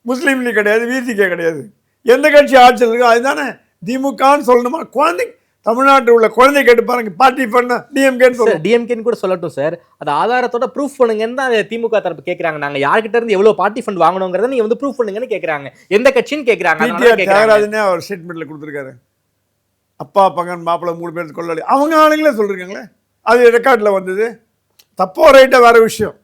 முஸ்லீம் லீக் கிடையாது, விசிகே கிடையாது. எந்த கட்சி ஆட்சியில் இருக்கோ அதுதானே திமுகன்னு சொல்லணுமா? குழந்தை தமிழ்நாட்டில் உள்ள குழந்தை கேட்டு பாருங்க, பார்ட்டி ஃபண்ட் டிஎம்கேன்னு கூட சொல்லட்டும் சார். அது ஆதாரத்தோட ப்ரூஃப் பண்ணுங்கன்னு தான் திமுக தரப்பு கேட்கறாங்க. நாங்க யார்கிட்ட இருந்து எவ்வளவு பார்ட்டி ஃபண்ட் வாங்கணுங்கிறத நீங்க ப்ரூஃப் பண்ணுங்கன்னு கேட்கறாங்க. எந்த கட்சின்னு கேட்கறாங்க. தியாகராஜனே அவர் ஸ்டேட்மெண்ட்ல கொடுத்துருக்காரு. அப்பா பங்கன் மாப்பிள்ளை 3 பேருக்கு கொள்ளாடி அவங்க ஆளுங்களே சொல்லிருக்காங்களே, அது ரெக்கார்டில் வந்தது. தப்போ ரைட்டாக வேறு விஷயம்.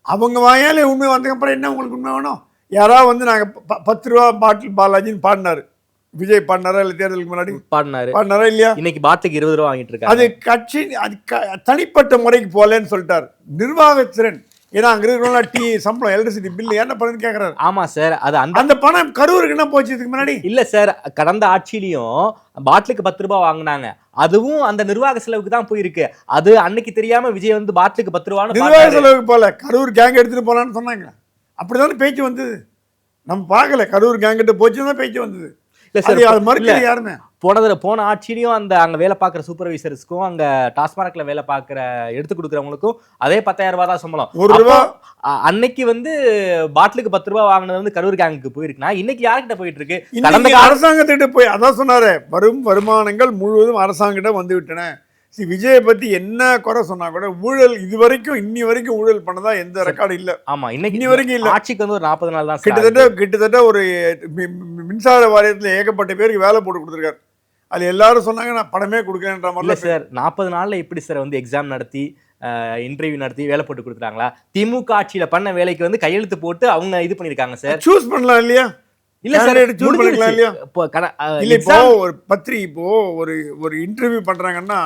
அவங்க வாயாலே உண்மை வந்ததுக்கப்புறம் என்ன உங்களுக்கு உண்மை வேணும்? யாராவது நாங்கள் 10 ரூபா பாட்டில் பாலாஜின்னு பாடினாரு. விஜய் பாடினாரா இல்லை தேர்தலுக்கு முன்னாடி பாடினாரா இல்லையா? இன்னைக்கு பாட்டுக்கு 20 ரூபா வாங்கிட்டு இருக்காங்க. அது கட்சி அது தனிப்பட்ட முறைக்கு போகலன்னு சொல்லிட்டார். நிர்வாகத்திறன். ஏன்னா அங்கே இருக்கிறவங்க டீ சம்பளம் எலக்ட்ரிசிட்டி பில் என்ன பண்ணுன்னு கேட்குறாரு. ஆமா சார், அது அந்த பணம் கரூருக்கு என்ன போச்சு இதுக்கு முன்னாடி? இல்லை சார், கடந்த ஆட்சியிலையும் பாட்டிலுக்கு 10 ரூபா வாங்கினாங்க. அதுவும் அந்த நிர்வாக செலவுக்கு தான் போயிருக்கு. அது அன்னைக்கு தெரியாம விஜய் பாட்டிலுக்கு 10 ரூபான்னு நிர்வாக செலவுக்கு போல, கரூர் கேங் எடுத்துட்டு போலான்னு சொன்னாங்க. அப்படிதானே பேச்சு வந்தது. நம்ம பார்க்கல, கரூர் கேங் கிட்ட போச்சுன்னு தான் பேச்சு வந்தது. இல்ல அது சார் மறுக்கல யாருமே. போன ஆட்சியிலையும் அங்க வேலை பார்க்குற சூப்பர்வைசர்ஸ்க்கும் அங்க டாஸ்மார்க்ல வேலை பார்க்குற எடுத்து கொடுக்குறவங்களுக்கும் அதே 10,000 ரூபாய் தான் சம்பளம். ₹1 அன்னைக்கு பாட்டிலுக்கு 10 ரூபாய் வாங்கினது கரூர் கேங்குக்கு போயிருக்குன்னா இன்னைக்கு யார்கிட்ட போயிட்டு இருக்கு? இன்னைக்கு அரசாங்கத்திட்ட போய் அதான் சொன்னாரு, வருமானங்கள் முழுவதும் அரசாங்கிட்ட வந்து விட்டன. விஜயை பத்தி என்ன குறை சொன்னா கூட ஊழல் இன்னி வரைக்கும் ஊழல் பண்ணதா எந்த ரெக்கார்டு இல்ல. ஆமா, இன்னி வரைக்கும் இல்ல. ஆட்சிக்கு ஒரு 40 நாள் தான். கிட்டத்தட்ட ஒரு மின்சார வாரியத்துல ஏகப்பட்ட பேருக்கு வேலை போட்டு கொடுத்துருக்காரு. அது எல்லாரும் சொன்னாங்க நான் பணமே கொடுக்கலன்ற மாதிரி. சார் 40 நாள்ல எப்படி சார் எக்ஸாம் நடத்தி இன்டர்வியூ நடத்தி வேலை போட்டு கொடுக்குறாங்களா? திமுக ஆட்சியில பண்ண வேலைக்கு கையெழுத்து போட்டு அவங்க இது பண்ணிருக்காங்க சார். சூஸ் பண்ணலாம் இல்லையா? இல்ல சார், சூஸ் பண்ணிக்கலாம் இல்லையா? இல்ல இப்போ இப்போ ஒரு இன்டர்வியூ பண்றாங்கன்னா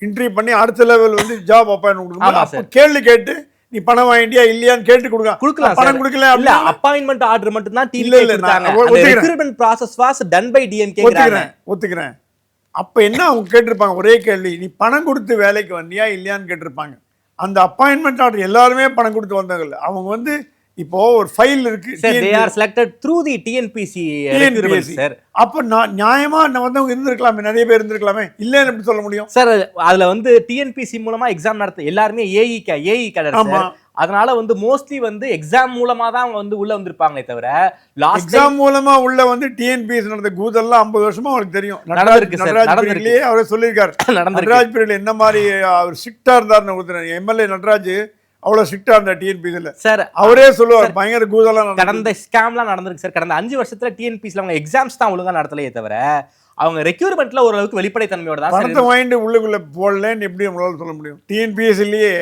இன்டர்வியூ பண்ணி அடுத்த லெவல் ஜாப் அப்பாயின்மெண்ட் கொடுக்கணும். கேள்வி கேட்டு நீ பணம் வாங்கிட்டியா இல்லையான்னு கேட்டு கொடுக்கலாம். பணம் கொடுக்கல இல்ல, அப்பாயின்மெண்ட் ஆர்டர் மட்டும் தான் டிவில கொடுத்தாங்க. Recruitment process was done by DMK. ஒத்துக்கிறேன். அப்ப என்ன அவங்க கேட்டிருப்பாங்க, ஒரே கேள்வி, நீ பணம் கொடுத்து வேலைக்கு வந்தியா இல்லையான்னு கேட்டிருப்பாங்க. அந்த அப்பாயின்மெண்ட் ஆர்டர் எல்லாருமே பணம் கொடுத்து வந்தாங்க. அவங்க இப்போ ஒரு ஃபைல் இருக்கு, they are selected through the TNPC recruitment sir. அப்ப நியாயமா வந்தவங்க இருந்திருக்கலாமே, நிறைய பேர் இருந்திருக்கலாமே, இல்லன்னு எப்படி சொல்ல முடியும் சார்? அதுல TNPC மூலமா எக்ஸாம் நடத்த எல்லாருமே ஏஇ கேடர் சார். அதனால மோஸ்ட்லி எக்ஸாம் மூலமா தான் அவங்க உள்ள வந்திருப்பாங்களே தவிர எக்ஸாம் மூலமா உள்ள டிஎன்பிஎஸ் நடந்த கூதெல்லாம் 50 வருஷமா அவருக்கு தெரியும். நடந்திருக்கு. அவரே சொல்லியிருக்காரு நடராஜ் பீரியட்ல என்ன மாதிரி அவர் ஸ்ட்ரிக்டா இருந்தாருன்னு. எம்எல்ஏ நடராஜ் அவ்வளவு ஸ்ட்ரிக்டா இருந்தா டிஎன்பிஎஸ்ல சார். அவரே சொல்லுவார் பயங்கர கூதெல்லாம் கடந்த ஸ்கேம்லாம் நடந்திருக்கு சார். கடந்த 5 வருஷத்துல டிஎன்பிஎஸ்ல அவங்க எக்ஸாம்ஸ் தான் ஒழுங்கா நடத்தலையே தவிர அவங்க ரெக்யூர்மெண்ட்ல ஓரளவுக்கு வெளிப்படைத்தன்மையோட தான் பணத்தை வாங்கிட்டு உள்ளுக்குள்ள போடலன்னு எப்படி நம்மளால சொல்ல முடியும்? டிஎன்பிஎஸ்லயே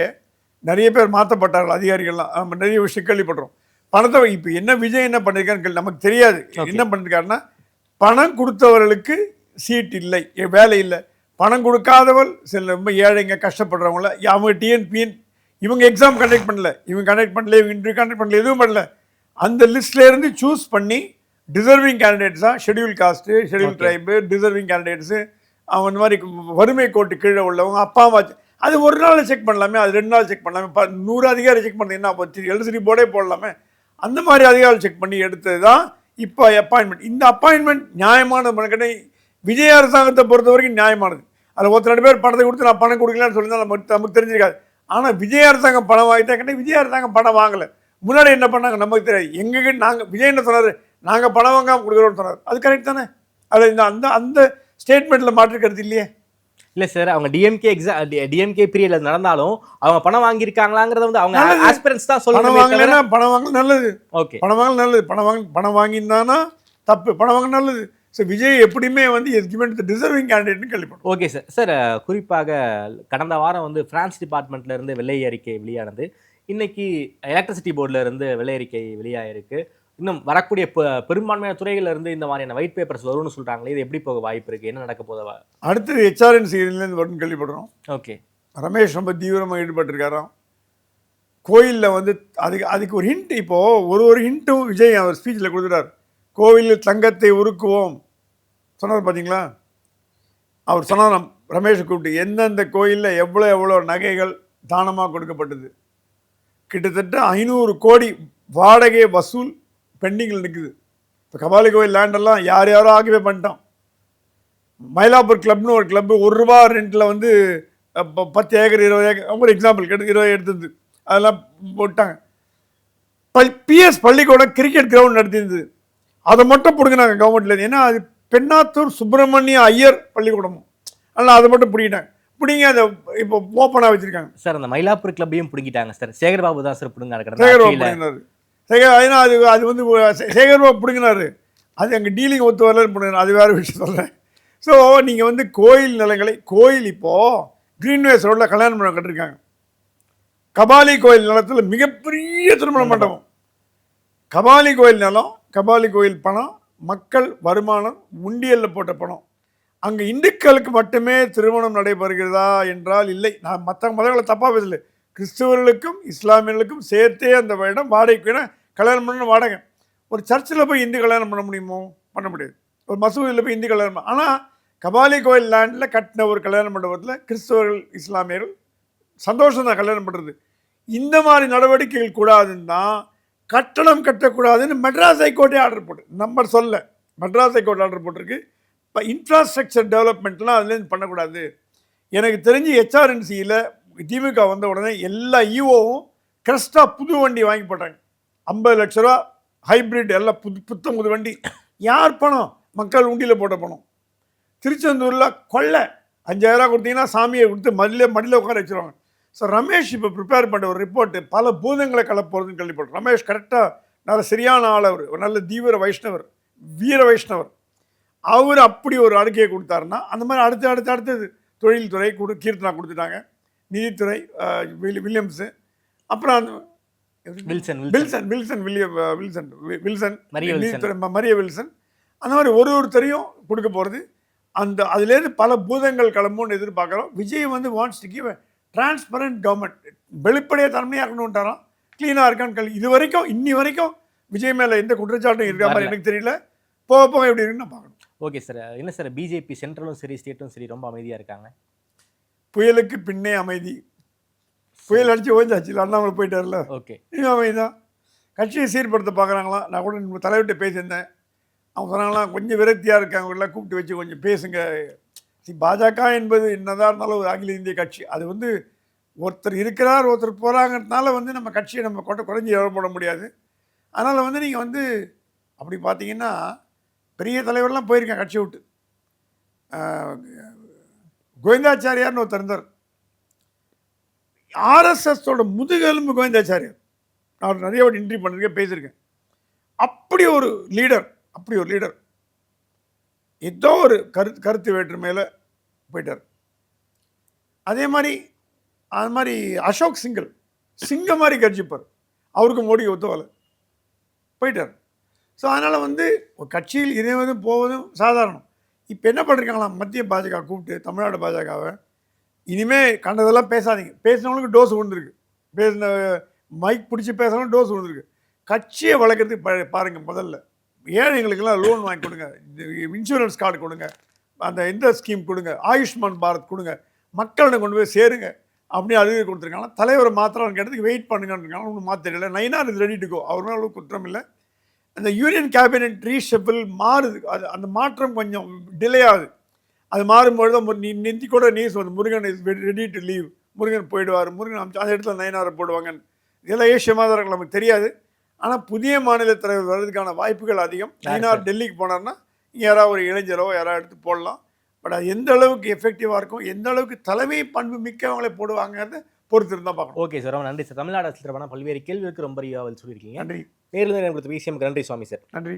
நிறைய பேர் மாற்றப்பட்டார்கள் அதிகாரிகள்லாம். நம்ம நிறைய விஷயம் கேள்விப்படுறோம். பணத்தை இப்போ என்ன விஜய் என்ன பண்ணியிருக்காருன்னு நமக்கு தெரியாது. என்ன பண்ணிருக்காருன்னா, பணம் கொடுத்தவர்களுக்கு சீட் இல்லை, வேலை இல்லை. பணம் கொடுக்காதவள் சில ரொம்ப ஏழைங்க கஷ்டப்படுறவங்கள அவங்க டிஎன்பிஎன் இவங்க எக்ஸாம் கண்டக்ட் பண்ணல, இவங்க கண்டக்ட் பண்ணல, இவங்க இன்டர்வியூ கண்டக்ட் பண்ணல, எதுவும் பண்ணல. அந்த லிஸ்ட்லேருந்து சூஸ் பண்ணி டிசர்விங் கேண்டிடேட்ஸாக schedule caste, schedule tribe, deserving candidates, அவங்க இந்த மாதிரி வறுமை கோட்டு கீழே உள்ளவங்க, அப்பா அம்மா, அது ஒரு நாள் செக் பண்ணலாமே, அது 2 நாள் செக் பண்ணலாமே, 100 அதிகாரி செக் பண்ணது என்ன போச்சு, எலக்ட்ரிசிட்டி போர்டே போடலாமே. அந்த மாதிரி அதிகாரி செக் பண்ணி எடுத்தது தான் இப்போ அப்பாயின்மெண்ட். இந்த அப்பாயின்மெண்ட் நியாயமான மனக்கடை விஜய் அரசாங்கத்தை பொறுத்த வரைக்கும் நியாயமானது. அதில் 2 பேர் பணத்தை கொடுத்து நான் பணம் கொடுக்கலான்னு சொல்லி தான் நமக்கு தெரிஞ்சிருக்காது. ஆனால் விஜய் அரசாங்கம் பணம் வாங்கிட்டா விஜய் அரசாங்கம் பணம் வாங்கலை. முன்னாடி என்ன பண்ணாங்க நமக்கு தெரியாது. எங்ககிட்ட நாங்கள் விஜய் என்ன சொன்னார், நாங்கள் பணம் வாங்காமல் கொடுக்குறோன்னு சொன்னார். அது கரெக்ட் தானே? அது அந்த அந்த ஸ்டேட்மெண்ட்டில் மாற்றுக்கிறது இல்லையே. இல்ல சார், அவங்க டிஎம்கே பீரியட்ல நடந்தாலும் அவங்க பணம் வாங்கியிருக்காங்களாங்கிறத அவங்க ஆஸ்பிரன்ஸ் தான் சொல்றாங்க. பணம் வாங்கலைன்னா பணம் வாங்க நல்லது. ஓகே, பணம் வாங்க நல்லது. பணம் வாங்கியிருந்தானா தப்பு, பணம் வாங்க நல்லது. ஸோ விஜய் எப்படியுமே டிசர்விங் கேண்டிடேட்னு கேள்விப்படும். Okay sir. சார் குறிப்பாக கடந்த வாரம் பிரான்ஸ் டிபார்ட்மெண்ட்ல இருந்து வெள்ளை அறிக்கை வெளியானது. இன்னைக்கு எலக்ட்ரிசிட்டி போர்டில் இருந்து வெள்ளை அறிக்கை வெளியாயிருக்கு. இன்னும் வரக்கூடிய பெரும்பான்மையான துறைகள்ல இருந்து இந்த மாதிரியான ஒயிட் பேப்பர்ஸ் வரும்னு சொல்றாங்களே, இது எப்படி போக வாய்ப்பு இருக்கு? என்ன நடக்க போதா? அடுத்தது HRNC-லேருந்து வரும்னு கேள்விப்படுறோம். ஓகே, ரமேஷ் ரொம்ப தீவிரமாக ஈடுபட்டிருக்காராம். கோயிலில் அதுக்கு ஒரு ஹிண்ட், இப்போது ஒரு ஹிண்ட்டும் விஜய் அவர் ஸ்பீச்சில் கொடுத்துட்டார். கோவிலில் தங்கத்தை உருக்குவோம் சொன்னார் பார்த்தீங்களா? அவர் சொன்னார் ரமேஷை கூப்பிட்டு எந்தெந்த கோயிலில் எவ்வளோ நகைகள் தானமாக கொடுக்கப்பட்டது. கிட்டத்தட்ட 500 கோடி வாடகை வசூல் பெண்டிங்கில் நிற்குது. இப்போ கபாலி கோயில் லேண்டெல்லாம் யாரோ ஆக்கிவே பண்ணிட்டோம். மயிலாப்பூர் கிளப்னு ஒரு கிளப்பு ₹1 ரெண்டில் 10 ஏக்கர் 20 ஏக்கர் ஒரு எக்ஸாம்பிள் 20 எடுத்தது, அதெல்லாம் போட்டாங்க. PS பள்ளிக்கூடம் கிரிக்கெட் கிரவுண்ட் நடத்தியிருந்தது, அதை மட்டும் பிடுங்கினாங்க கவர்மெண்ட்லேருந்து. ஏன்னா அது பெண்ணாத்தூர் சுப்பிரமணிய ஐயர் பள்ளிக்கூடமும், அதனால் அதை மட்டும் பிடிக்கிட்டாங்க. பிடிங்க அதை இப்போ ஓப்பனாக வச்சுருக்காங்க. சார் அந்த மயிலாப்பூர் கிளப்பையும் பிடிக்கிட்டாங்க சார். சேகர்பாபு தான் சார் பிடுங்க. சேகர்பாபு பிடிங்கினார். ஏன்னா அது சேகர்பாபு பிடுங்கினார். அது அங்கே டீலிங் ஒத்து வரலன்னு பிடுங்கினார். அது வேறு விஷயம் சொல்கிறேன். ஸோ நீங்கள் கோயில் நிலங்களை, கோயில் இப்போது கிரீன்வேஸ் ரோட்டில் கல்யாண மண்டபம் கட்டிருக்காங்க. கபாலி கோயில் நிலத்தில் மிகப்பெரிய திருமண மண்டபம். கபாலி கோயில் நிலம், கபாலி கோயில் பணம், மக்கள் வருமானம், உண்டியலில் போட்ட பணம். அங்கே இந்துக்களுக்கு மட்டுமே திருமணம் நடைபெறுகிறதா என்றால் இல்லை. நான் மற்ற மதங்களை தப்பாக பேசல, கிறிஸ்தவர்களுக்கும் இஸ்லாமியர்களுக்கும் சேர்த்தே அந்த இடம் வாடகைக்கு. ஏன்னா கல்யாணம் பண்ண வாடகை. ஒரு சர்ச்சில் போய் இந்து கல்யாணம் பண்ண முடியுமோ? பண்ண முடியாது. ஒரு மசூதியில் போய் இந்து கல்யாணம். ஆனால் கபாலி கோயில் லேண்டில் கட்டின ஒரு கல்யாண மண்டபத்தில் கிறிஸ்தவர்கள் இஸ்லாமியர்கள் சந்தோஷம் தான் கல்யாணம் பண்ணுறது. இந்த மாதிரி நடவடிக்கைகள் கூடாதுன்னு தான் கட்டணம் கட்டக்கூடாதுன்னு மெட்ராஸ் ஹைகோர்ட்டே ஆர்டர் போட்டு, நம்பர் சொல்ல மெட்ராஸ் ஹைகோர்ட் ஆர்டர் போட்டிருக்கு. இப்போ இன்ஃப்ராஸ்ட்ரக்சர் டெவலப்மெண்ட்லாம் அதுலேருந்து பண்ணக்கூடாது. எனக்கு தெரிஞ்சு ஹெச்ஆர்என்சியில் திமுக வந்த உடனே எல்லா ஈஓவும் கிரஸ்டாக புது வண்டி வாங்கி போட்டாங்க. 50 லட்ச ரூபா ஹைப்ரிட் எல்லாம் புத்தம் புது வண்டி. யார் பணம்? மக்கள் உண்டியில் போட்ட பணம். திருச்செந்தூரில் கொள்ளை 5000 கொடுத்தீங்கன்னா சாமியை கொடுத்து மடியில் உட்கார வச்சுருவாங்க. ஸோ ரமேஷ் இப்போ ப்ரிப்பேர் பண்ண ஒரு ரிப்போர்ட்டு பல பூதங்களை கலப்போகிறதுன்னு கேள்விப்பட்டேன். ரமேஷ் கரெக்டாக நல்ல சரியான ஆள், அவர் ஒரு நல்ல தீவிர வைஷ்ணவர், வீர வைஷ்ணவர். அவர் அப்படி ஒரு அறிக்கையை கொடுத்தாருன்னா அந்த மாதிரி அடுத்தது தொழில்துறை கீர்த்தனா கொடுத்துட்டாங்க, நிதித்துறை வில்லியம்ஸு, அப்புறம் அந்த வில்சன் மரிய வில்சன், அந்த மாதிரி ஒருத்தரையும் கொடுக்க போகிறது. அந்த அதுலேருந்து பல பூதங்கள் கிளம்புன்னு எதிர்பார்க்குறோம். விஜய் வந்து wants to give transparent government. வெளிப்படையாக தன்மையாக இருக்கணும்ட்டாராம், க்ளீனாக இருக்கான்னு இன்னி வரைக்கும் விஜய் மேலே எந்த குற்றச்சாட்டும் இருக்கா மாதிரி எனக்கு தெரியல. போக எப்படி இருக்குன்னு நான் பார்க்கணும். ஓகே சார், என்ன சார் பிஜேபி சென்ட்ரலும் சரி ஸ்டேட்டும் சரி ரொம்ப அமைதியாக இருக்காங்க. புயலுக்கு பின்னே அமைதி. புயல் அடித்து ஓய்ந்தாச்சு, இல்லை அண்ணாமலை போயிட்டார்ல. ஓகே, இன்னும் அமைதிதான். கட்சியை சீர்படுத்த பார்க்குறாங்களா? நான் கூட நம்ம தலைவர்கிட்ட பேசியிருந்தேன். அவங்க சொன்னாங்களாம் கொஞ்சம் விரக்தியாக இருக்காங்கலாம், கூப்பிட்டு வச்சு கொஞ்சம் பேசுங்க. பாஜக என்பது என்னதான் இருந்தாலும் ஒரு அகில இந்திய கட்சி. அது வந்து ஒருத்தர் இருக்கிறார் ஒருத்தர் போகிறாங்கிறதுனால வந்து நம்ம கட்சியை நம்ம குறைஞ்சி போட முடியாது. அதனால் வந்து நீங்கள் வந்து அப்படி பார்த்தீங்கன்னா பெரிய தலைவர்லாம் போயிருக்கேன் கட்சியை விட்டு. கோவிந்தாச்சாரியார்னு ஒருத்தர் இருந்தார். ஆர்எஸ்எஸோட முதுகெலும்பு கோவிந்தாச்சாரியார். நான் நிறைய வாட்டி இன்டர்வியூ பண்ணியிருக்கேன், பேசியிருக்கேன். அப்படி ஒரு லீடர். ஏதோ ஒரு கருத்து வேற்றுமையில் போயிட்டார். அதே மாதிரி அசோக் சிங்கம் மாதிரி கட்சிப்பார். அவருக்கு மோடி ஒத்துவலை போயிட்டார். ஸோ அதனால் வந்து ஒரு கட்சியில் இணைவதும் போவதும் சாதாரணம். இப்போ என்ன பண்ணிருக்காங்களாம், மத்திய பாஜக கூப்பிட்டு தமிழ்நாடு பாஜகவை இனிமேல் கண்டதெல்லாம் பேசாதீங்க. பேசினவங்களுக்கு டோஸ் விழுந்துருக்கு, பேசின மைக் பிடிச்சி பேசுகிறவங்க டோஸ் விழுந்துருக்கு. கட்சியை வளர்க்குறதுக்கு பாருங்கள். முதல்ல ஏழைங்களுக்கெல்லாம் லோன் வாங்கி கொடுங்க, இன்சூரன்ஸ் கார்டு கொடுங்க, அந்த இந்த ஸ்கீம் கொடுங்க, ஆயுஷ்மான் பாரத் கொடுங்க, மக்களிடம் கொண்டு போய் சேருங்க அப்படின்னு அறிவுரை கொடுத்துருக்காங்க. தலைவரை மாத்திரம் கேட்டதுக்கு வெயிட் பண்ணுங்கன்னு ஒன்றும் மாற்ற தெரியல. நைனார் இது ரெடி டு கோ, அவர் மேலே குற்றம் இல்லை. அந்த யூனியன் கேபினெட் ரீஷபிள் மாறுது, அந்த மாற்றம் கொஞ்சம் டிலே ஆகுது. அது மாறும்பொழுது நெந்தி கூட நியூஸ் வந்து Murugan is ready to leave, Murugan போயிடுவார், முருகன் அந்த இடத்துல நயனாரை போடுவாங்கன்னு. இதெல்லாம் ஏசியமாக தான் இருக்கலாம், நமக்கு தெரியாது. ஆனால் புதிய மாநில தலைவர் வர்றதுக்கான வாய்ப்புகள் அதிகம். நயனார் டெல்லிக்கு போனார்னா யாராவது ஒரு இளைஞரோ யாராவது எடுத்து போடலாம். பட் அது எந்த அளவுக்கு எஃபெக்டிவாக இருக்கும், எந்த அளவுக்கு தலைமை பண்பு மிக்கவங்களை போடுவாங்கிறத பொறுத்து இருந்தால் பார்க்கணும். ஓகே சார், ரொம்ப நன்றி சார். தமிழ்நாடு அரசு தொடர்பான பல்வேறு கேள்விகளுக்கு ரொம்ப பதில் சொல்லியிருக்கீங்க. நன்றி. நேரில் கொடுத்த விஷயம் நன்றி சுவாமி சார். நன்றி.